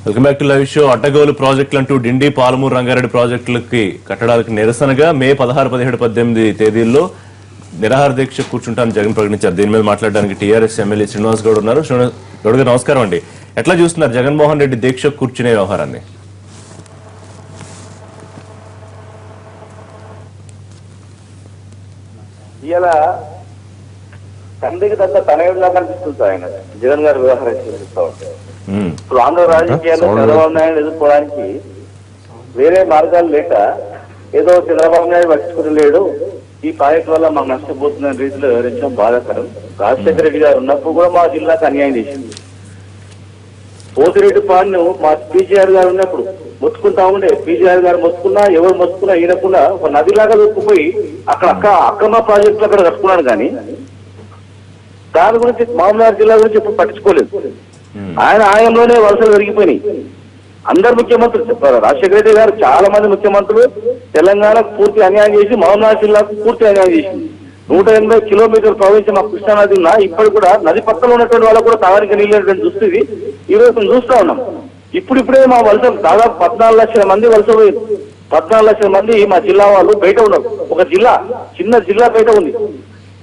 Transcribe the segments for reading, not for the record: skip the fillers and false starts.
Welcome back to live show. అడ్డగోలు ప్రాజెక్టులు అంటూ డిండి, పాలమూరు, రంగారెడ్డి ప్రాజెక్టులకి కట్టడానికి నిరసనగా మే 16, 17, 18 తేదీల్లో నిరాహార దీక్ష కూర్చుంటానని జగన్ ప్రకటించారు. దీని మీద మాట్లాడడానికి టీఆర్ఎస్ ఎమ్మెల్యే శ్రీనివాస్ గౌడ్ ఉన్నారు. గౌడ్ గారు నమస్కారం అండి. ఎట్లా చూస్తున్నారు జగన్మోహన్ రెడ్డి దీక్ష కూర్చునే వ్యవహారాన్ని? ఇలా తండ్రికి తగ్గ తనయుడిలా కనిపిస్తుంది ఆయన జగన్ గారు వ్యవహారం చేస్తూ ఉంటారు. ఇప్పుడు ఆంధ్ర రాజకీయాల్లో చంద్రబాబు నాయుడు ఎదుర్కోవడానికి వేరే మార్గాలు లేక ఏదో చంద్రబాబు నాయుడు పట్టించుకోలేడు, ఈ ప్రాజెక్టు వల్ల మాకు నష్టపోతున్న రీతిలో వివరించడం బాధాకరం. రాజశేఖర రెడ్డి గారు ఉన్నప్పుడు కూడా మా జిల్లాకు అన్యాయం చేసింది. పోతిరెడ్డి పాడును మా పీజీఆర్ గారు ఉన్నప్పుడు మొత్తుకుంటా ఉండే, పీజీఆర్ గారు మొత్తుకున్నా ఎవరు మొత్తుకున్నా ఈయనకుండా ఒక నదిలాగా దొక్కుపోయి అక్కడ అక్రమ ప్రాజెక్టులు అక్కడ కట్టుకున్నాడు. కానీ దాని గురించి మామూలు జిల్లా గురించి ఎప్పుడు పట్టించుకోలేదు. ఆయన ఆయంలోనే వలసలు పెరిగిపోయినాయి. అందరు ముఖ్యమంత్రులు చెప్పారు. రాజశేఖర రెడ్డి గారు చాలా మంది ముఖ్యమంత్రులు తెలంగాణకు పూర్తి అన్యాయం చేసి మహబూబ్నగర్ జిల్లాకు పూర్తి అన్యాయం చేసింది. 180 కిలోమీటర్లు ప్రవహించి మా కృష్ణానది ఉన్నా ఇప్పటికి కూడా నది పక్కన ఉన్నటువంటి వాళ్ళు కూడా తాగడానికి నీళ్ళటువంటి దుస్థితి ఈ రోజు చూస్తా ఉన్నాం. ఇప్పుడిప్పుడే మా వలసలు దాదాపు 14 లక్షల మంది వలస పోయారు. 14 లక్షల మంది మా జిల్లా వాళ్ళు బయట ఉన్నారు. ఒక జిల్లా, చిన్న జిల్లా బయట ఉంది.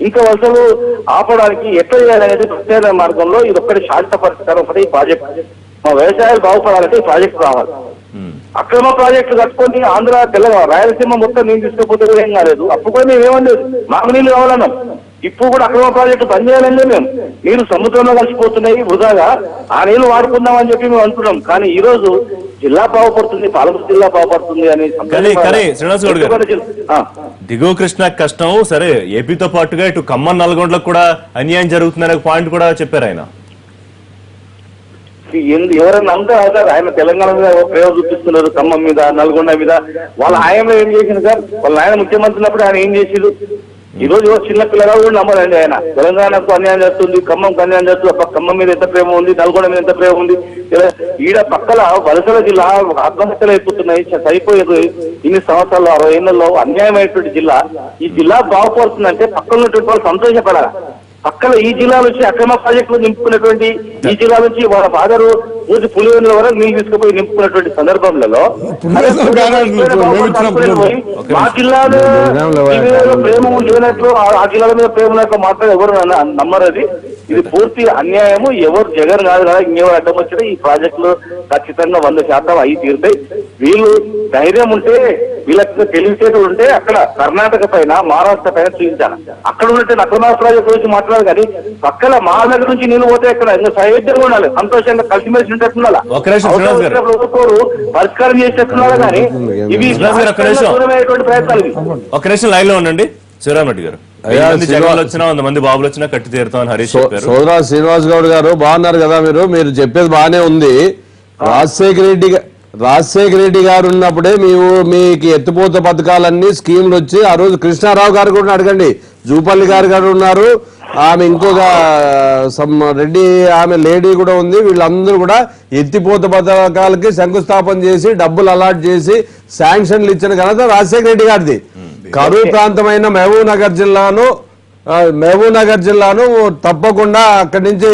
ఇంకా వలసలు ఆపడానికి ఎట్లా చేయాలనేది ప్రత్యేక మార్గంలో ఇది ఒక్కటి శాశ్వత పరిష్కారం. ఒకటి ఈ ప్రాజెక్ట్, మా వ్యవసాయాలు బాగుపడాలంటే ఈ ప్రాజెక్టు రావాలి. అక్రమ ప్రాజెక్టులు కట్టుకొని ఆంధ్ర, తెలంగాణ, రాయలసీమ మొత్తం నేను తీసుకుపోతే ఏం కాలేదు. అప్పుడు కూడా మేము ఏమనలేదు, మాకు నీళ్ళు కావాలన్నాం. ఇప్పుడు కూడా అక్రమ ప్రాజెక్టు బంద్ చేయాలంటే మేము నీరు సముద్రంలో కలిసిపోతున్నాయి, వృధాగా ఆ నీళ్లు వాడుకుందాం అని చెప్పి మేము అంటున్నాం. కానీ ఈ రోజు జిల్లా బాగుపడుతుంది, పాలమూరు జిల్లా బాగుపడుతుంది అని దిగువ కృష్ణ కష్టం సరే, ఏపీతో పాటుగా ఇటు ఖమ్మం, నల్గొండలకు కూడా అన్యాయం జరుగుతుందనే పాయింట్ కూడా చెప్పారు ఆయన. ఎవరన్నా అంతా ఆయన తెలంగాణ మీద ప్రేమ చూపిస్తున్నారు, ఖమ్మం మీద, నల్గొండ మీద. వాళ్ళ ఆయనలో ఏం చేసింది సార్? వాళ్ళ ఆయన ముఖ్యమంత్రి ఉన్నప్పుడు ఆయన ఏం చేసిండు? ఈ రోజు చిన్న పిల్లలు కూడా నమ్మరండి. ఆయన తెలంగాణకు అన్యాయం చేస్తుంది, ఖమ్మంకు అన్యాయం చేస్తుంది. ఖమ్మం మీద ఎంత ప్రేమ ఉంది, నల్గొండ మీద ఎంత ప్రేమ ఉంది. ఈడ పక్కల వలసల జిల్లా ఆత్మహత్యలు అయిపోతున్నాయి, సరిపోయేది. ఇన్ని సంవత్సరాలు 60 ఏళ్లలో అన్యాయమైనటువంటి జిల్లా. ఈ జిల్లా బాగుపడుతుందంటే పక్కన ఉన్నటువంటి వాళ్ళు సంతోషపడాలి. పక్కన ఈ జిల్లా నుంచి అక్రమ ప్రాజెక్టులు నింపుకున్నటువంటి ఈ జిల్లా నుంచి వాళ్ళ ఫాదరు పూర్తి పులివెందుల వరకు నీళ్ళు తీసుకుపోయి నింపుకున్నటువంటి సందర్భంలో మా జిల్లాలో ప్రేమ లేనట్లు, ఆ జిల్లాల మీద ప్రేమ ఉన్నట్లు మాత్రం ఎవరు నమ్మరు. ఇది పూర్తి అన్యాయము. ఎవరు జగన్ కాదు కదా, ఇంకెవరు అడ్డం వచ్చినా ఈ ప్రాజెక్టులు ఖచ్చితంగా 100% అయి తీరుతాయి. వీళ్ళు ధైర్యం ఉంటే, వీళ్ళకి తెలివితేటలు ఉంటే అక్కడ కర్ణాటక పైన, మహారాష్ట్ర పైన చూపించాలి. అక్కడ ఉన్నట్టు అక్రమ ప్రాజెక్టు గురించి మాట్లాడాలి. కానీ పక్కన మా దగ్గర నుంచి నీళ్ళు పోతే అక్కడ ఇంకా సైద్యంగా ఉండాలి, సంతోషంగా కలిసిమెలిసి ఉంటున్నారా, పరిష్కారం చేసేట్టున్నారా. కానీ ఇవి దూరమైనటువంటి ప్రయత్నాలు. ఒక నిమిషం లైన్ లో ఉండండి శ్రీరామ్ రెడ్డి గారు. వచ్చినా 100 మంది బాబులు వచ్చినా కట్టి తీరుతామని హరీష్ చెప్పారు. సోదరా శ్రీనివాస్ గౌడ్ గారు బాగున్నారు కదా? మీరు చెప్పేది బాగానే ఉంది. రాజశేఖర రెడ్డి గారు ఉన్నప్పుడే మీకు ఎత్తిపోత పథకాలన్నీ స్కీములు వచ్చి ఆ రోజు కృష్ణారావు గారు కూడా అడగండి, జూపల్లి గారు ఉన్నారు, ఆమె ఇంకొక రెడ్డి ఆమె లేడీ కూడా ఉంది. వీళ్ళందరూ కూడా ఎత్తిపోత పథకాలకి శంకుస్థాపన చేసి డబ్బులు అలాట్ చేసి శాంక్షన్లు ఇచ్చిన ఘనత రాజశేఖర రెడ్డి గారిది. కరువు ప్రాంతమైన మహబూబ్ నగర్ జిల్లాను తప్పకుండా అక్కడి నుంచి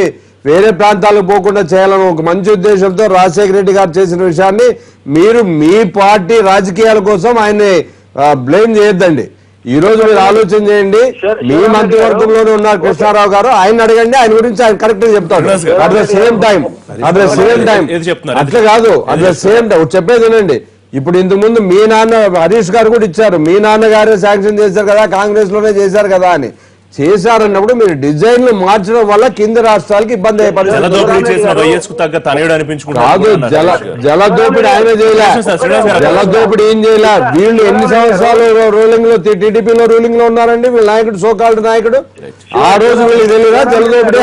వేరే ప్రాంతాలకు పోకుండా చేయాలని ఒక మంచి ఉద్దేశంతో రాజశేఖర రెడ్డి గారు చేసిన విషయాన్ని మీరు మీ పార్టీ రాజకీయాల కోసం ఆయన్ని బ్లేమ్ చేయొద్దండి. ఈ రోజు మీరు ఆలోచన చేయండి. మీ మంత్రివర్గంలోనే ఉన్నారు కృష్ణారావు గారు, ఆయన అడగండి, ఆయన గురించి ఆయన కరెక్ట్ గా చెప్తాడు. అట్ ద సేమ్ టైం అట్లా కాదు, అట్ ద సేమ్ టైం చెప్పేది వినండి. ఇప్పుడు ఇంతకు ముందు మీ నాన్న హరీష్ గారు కూడా ఇచ్చారు, మీ నాన్నగారే శాంక్షన్ చేశారు కదా, కాంగ్రెస్ లోనే చేశారు కదా అని. చేశారన్నప్పుడు మీరు డిజైన్లు మార్చడం వల్ల కింద రాష్ట్రాలకి ఇబ్బంది అయిపోయింది. కాదు, జలదోపిడి ఆయన చేయలే, జలదోపిడి ఏం చేయలే. వీళ్ళు ఎన్ని సంవత్సరాలు రూలింగ్ లో, టీడీపీలో రూలింగ్ లో ఉన్నారండి వీళ్ళ నాయకుడు, సోకాల్డ్ నాయకుడు. ఆ రోజు వీళ్ళకి తెలియదా జలదోపిడి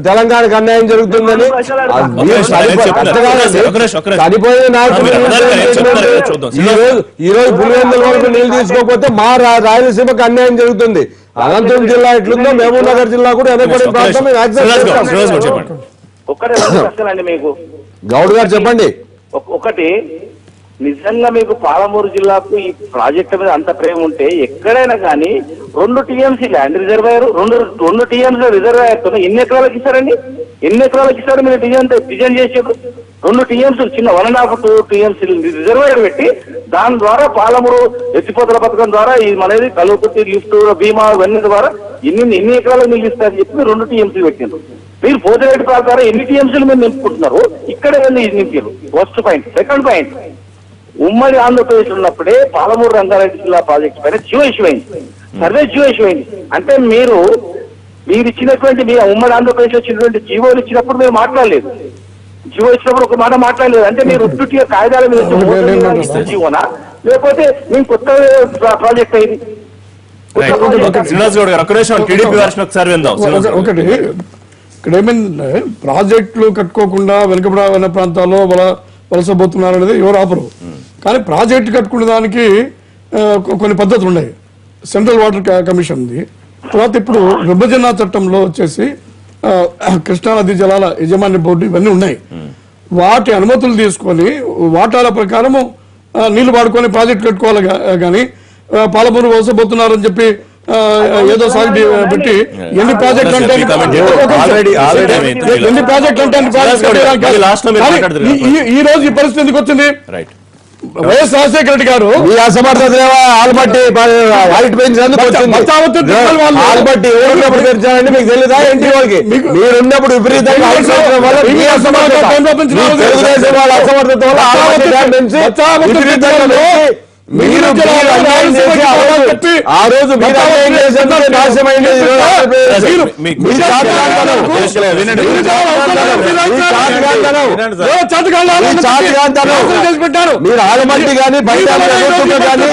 తెలంగాణకు అన్యాయం జరుగుతుందని? చనిపోయే నాయకులు ఈ రోజు పులివెందుల వరకు నీళ్లు తీసుకోకపోతే మా రాయలసీమకు అన్యాయం జరుగుతుంది. అనంతపురం జిల్లా ఎట్లుందో మహబూబ్ నగర్ జిల్లా కూడా వెనకబడిన ప్రాంతం. మీకు గౌడ్ గారు చెప్పండి. ఒకటి, నిజంగా మీకు పాలమూరు జిల్లాకు ఈ ప్రాజెక్టు మీద అంత ప్రేమ ఉంటే ఎక్కడైనా కానీ 2 TMC land reservoir, 2 TMC reservoir ఎన్ని ఎకరాలకు ఇస్తారండి? ఎన్ని ఎకరాలకు ఇస్తారు? మీరు డిజైన్ చేసేప్పుడు 2 టీఎంసీలు చిన్న 1.5 2 టీఎంసీలు రిజర్వాయర్ పెట్టి దాని ద్వారా పాలమూరు ఎత్తిపోతల పథకం ద్వారా ఈ మనది కలుపుతి లిఫ్ట్ బీమా ఇవన్నీ ద్వారా ఎన్ని ఎకరాలకు నీళ్ళు ఇస్తారని చెప్పి 2 టీఎంసీలు పెట్టిండ్రు. మీరు పోతిరెడ్డి ప్రకారం ఎన్ని టీఎంసీలు మీరు నింపుకుంటున్నారు? ఇక్కడ నింపారు. First point. సెకండ్ పాయింట్, ఉమ్మడి ఆంధ్రప్రదేశ్ ఉన్నప్పుడే పాలమూరు రంగారెడ్డి జిల్లా ప్రాజెక్టు పైన జియో ఇష్యూ అయింది, సర్వే జియో ఇష్యూ అయింది. అంటే మీరు ఇచ్చినటువంటి మీ ఉమ్మడి ఆంధ్రప్రదేశ్ వచ్చినటువంటి జీవోలు ఇచ్చినప్పుడు మీరు మాట్లాడలేదు. జీవో ఇచ్చినప్పుడు ఒక మాట మాట్లాడలేదు. అంటే మీరు ఉట్టుటిగా కాగితాల మీద జీవోనా లేకపోతే మేము కొత్త ప్రాజెక్ట్ అయింది? శ్రీనివాస్ గౌడ్ గారు ఒక్క నిమిషం టీడీపీ వర్షన్ ఒకసారి విందాం. ఒకటి ఇక్కడ ఏమైందంటే ప్రాజెక్టులు కట్టుకోకుండా వెనుకబడిన ప్రాంతాల్లో వలసపోతున్నారు అనేది ఎవరు ఆపరు. కానీ ప్రాజెక్టు కట్టుకునే దానికి కొన్ని పద్ధతులు ఉన్నాయి. సెంట్రల్ వాటర్ కమిషన్ది, తర్వాత ఇప్పుడు విభజన చట్టంలో వచ్చేసి కృష్ణానది జలాల యజమాని బోర్డు ఇవన్నీ ఉన్నాయి. వాటి అనుమతులు తీసుకొని వాటాల ప్రకారము నీళ్లు వాడుకొని ప్రాజెక్టు కట్టుకోవాలి. కానీ పాలమూరు వలసపోతున్నారని చెప్పి ఏదో సాగు పెట్టి ఎన్ని ప్రాజెక్టులు అంటే ఈ రోజు ఈ పరిస్థితి ఎందుకు వచ్చింది? వైఎస్ రాజశేఖర రెడ్డి గారు ఈ అసమర్థత ఆల్బట్టి ఆల్బట్టి ఎవరున్నప్పుడు తెరిచారంటే మీకు తెలియదా? ఏంటి వాళ్ళకి మీరున్నప్పుడు విపరీతంగా తెలుగుదేశం వాళ్ళ అసమర్థత వల్ల మీరు ఆ రోజు నాశనమైంది. మీరు ఆలమట్టి కానీ బయట కానీ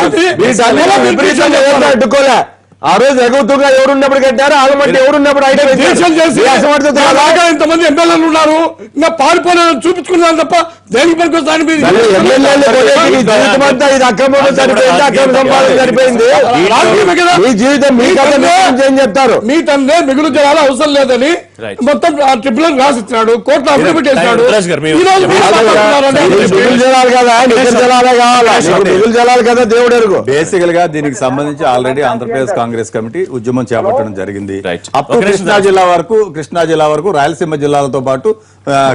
విపరీతంగా అడ్డుకోలే. ఆ రోజు ఎగుతుగా ఎవరున్నప్పుడు కట్టారు, ఆలమట్టి ఎవరున్నప్పుడు ఇంతమంది ఎమ్మెల్యేలు ఉన్నారు, ఇంకా పారిపోయిన చూపించుకున్నారు తప్ప దేనికి పనికొస్తాను? జీవితం ఇది అక్రమంలో సరిపోయింది, అక్రమ సంపాదన సరిపోయింది. మీ జీవితం మీ ఏం చెప్తారు? మీ తండ్రి మిగులు జలాలు అవసరం లేదని మొత్తం ట్రిబ్యునల్ రాసిచ్చినాడు, కోర్టులో అఫిడవిట్ చేసినాడు. ఈ రోజు మిగులు జలాలు కదా, నిజం జలాలే కావాలా? మిగులు జలాలు కదా దేవుడు ఎరుగు. బేసికల్ గా దీనికి సంబంధించి ఆల్రెడీ ఆంధ్రప్రదేశ్ కాంగ్రెస్ కమిటీ ఉద్యమం చేపట్టడం జరిగింది. అప్పుడు కృష్ణా జిల్లా వరకు రాయలసీమ జిల్లాలతో పాటు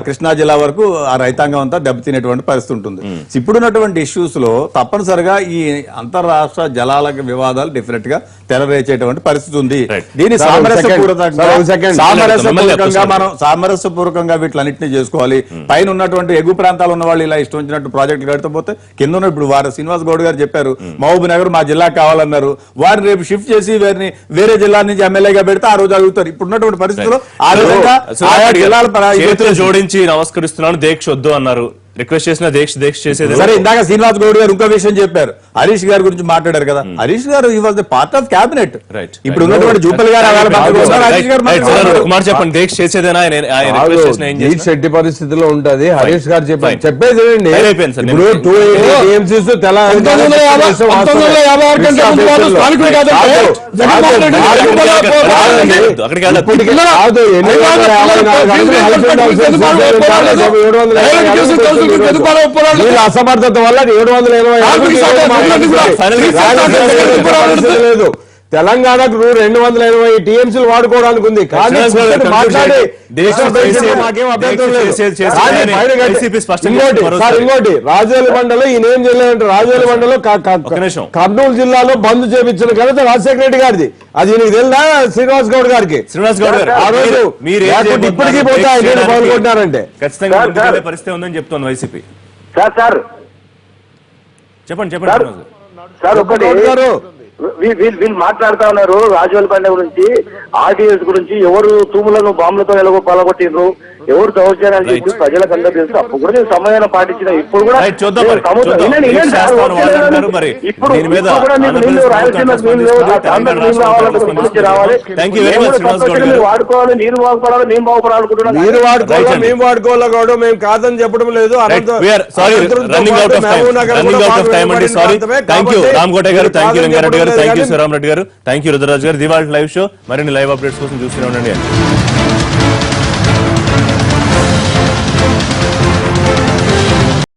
కృష్ణా జిల్లా వరకు ఆ రైతాంగం అంతా దెబ్బతినేటువంటి పరిస్థితి ఉంటుంది. ఇప్పుడున్నటువంటి ఇష్యూస్ లో తప్పనిసరిగా ఈ అంతర్రాష్ట్ర జలాల వివాదాలు డెఫినెట్ గా తెరవేచేటువంటి పరిస్థితి ఉంది. దీని సామరస్యపూర్వకంగా వీటిలన్నింటినీ చేసుకోవాలి. పైన ఉన్నటువంటి ఎగువ ప్రాంతాలు ఉన్న వాళ్ళు ఇలా ఇష్టం వచ్చినట్టు ప్రాజెక్టులు కడితే కింద ఉన్న ఇప్పుడు వారు శ్రీనివాస్ గౌడ్ గారు చెప్పారు మహబూబ్ నగర్ మా జిల్లా కావాలన్నారు. వారిని రేపు షిఫ్ట్ చేసి వారిని వేరే జిల్లా నుంచి ఎమ్మెల్యేగా పెడితే ఆ రోజు అడుగుతారు. ఇప్పుడున్నటువంటి పరిస్థితుల్లో ఆ విధంగా ఆయా జిల్లాల జోడించి నమస్కరిస్తున్నాను, దీక్ష వద్దు అన్నారు. రిక్వెస్ట్ చేసిన దీక్ష చేసేది సరే. ఇందాక శ్రీనివాస్ గౌడ్ గారు ఇంకో విషయం చెప్పారు, హరీష్ గారి గురించి మాట్లాడారు కదా. హరీష్ గారు ఈ was the part of cabinet. ఇప్పుడు ఉన్నటువంటి జూపల్ గారు చెప్పండి, దీక్ష చేసేదేనా? శెట్టి పరిస్థితిలో ఉంటది. హరీష్ గారు చెప్పేది అసమర్థత వల్ల 780 లేదు. తెలంగాణకు 280 టీఎంసీలు వాడుకోవడానికి ఉంది. కానీ ఇంకోటి రాజోలి మండలం ఈయన ఏం చేయలేదంటే రాజోలి మండలం కర్నూలు జిల్లాలో బంద్ చేపించిన ఘనత రాజశేఖర రెడ్డి గారిది. అది నీకు తెలుదా శ్రీనివాస్ గౌడ్ గారికి? శ్రీనివాస్ గౌడ్ గారు ఆ రోజు ఇప్పటికీ పోతాయి పాల్గొంటున్నారంటే ఖచ్చితంగా పరిస్థితి ఉందని చెప్తోంది వైసీపీ. చెప్పండి సార్ ఒకటి వీళ్ళు మాట్లాడుతా ఉన్నారు రాజోలి పండుగ గురించి, ఆర్టీఎస్ గురించి. ఎవరు తూములను బాంబులతో ఎలాగో పాల్గొట్టిండ్రు, ఎవరు దౌర్జన్యాలు చేసి ప్రజలకు అందరూ తెలుసు. అప్పుడు కూడా నేను సమయాన్ని పాటించిన. ఇప్పుడు కూడా వాడుకోవాలి, నీరు బాగుపడాలి, మేము బాగుపడాలనుకుంటున్నాం. నీరు వాడుకోవాలి, మేము వాడుకోవాలి కూడా మేము కాదని చెప్పడం లేదు. థ్యాంక్ యూ రుద్రరాజు గారు. దివాళి లైవ్ షో మరిన్ని లైవ్ అప్డేట్స్ కోసం చూస్తూనే ఉండండి.